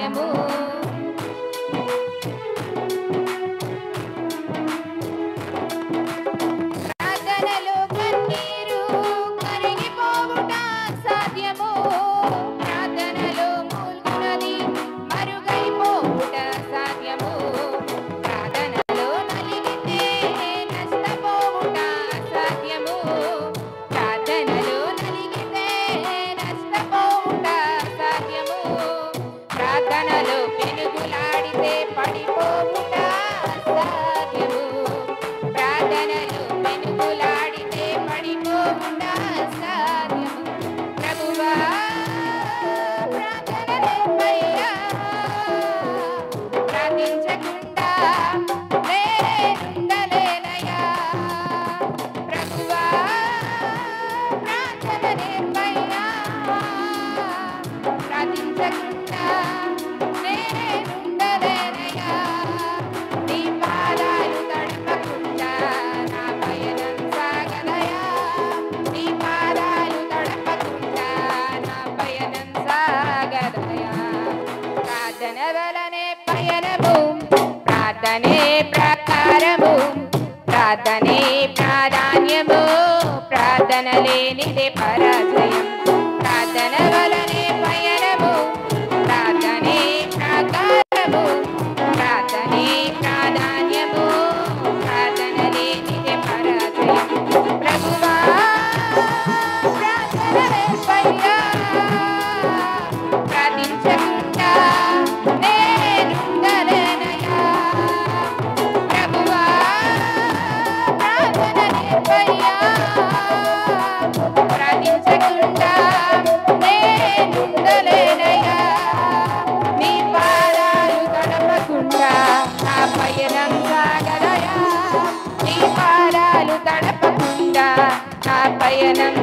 సాధ్యము. ప్రార్థనలో కన్నీరు కరిగిపోవుట సాధ్యము. ప్రార్థనలో మూల్గునది మరుగైపోవుట సాధ్యము. ప్రార్థనలో నలిగితే నష్టపోవుట సాధ్యము. ప్రార్థనలో నలిగితే నష్టపోవుట సాధ్యము. ప్రార్థనలో పెనుగులాడితే పడిపోవుట సాధ్యము. ప్రార్థనలో పెనుగులాడితే పడిపోవుట సాధ్యము. ప్రభువా ప్రార్థనలేపయ్యా, ప్రార్థించకుండా నేనుండలేనయ్యా. ప్రభువా ప్రార్థనలేపయ్యా, ప్రార్థించకుండా నేనుండలేనయ్యా. నీ పాదాలు తడపకుండా నా పయనం సాగదయా. నీ పాదాలు తడపకుండా నా పయనం సాగదయా. ప్రార్థన వలనే పయనము, ప్రార్థనే ప్రకారము, ప్రార్థనే ప్రాధాన్యము, ప్రార్థన లేనిదే పరాజయం. ప్రార్థన వలనే పయనము, ప్రార్థనే ప్రకారము, ప్రార్థనే ప్రాధాన్యము, ప్రార్థన లేనిదే పరాజయం. ప్రభువా ప్రార్థనలేపయ్యా, ప్రార్థించకుండా నేనుండలేనయ్యా. ప్రభువా ప్రార్థనలేపయ్యా, ప్రార్థించకుండా నేనుండలేనయ్యా. నీ పాదాలు తడపకుండా నా పయనం సాగదయా. నీ పాదాలు తడపకుండా నా పయనం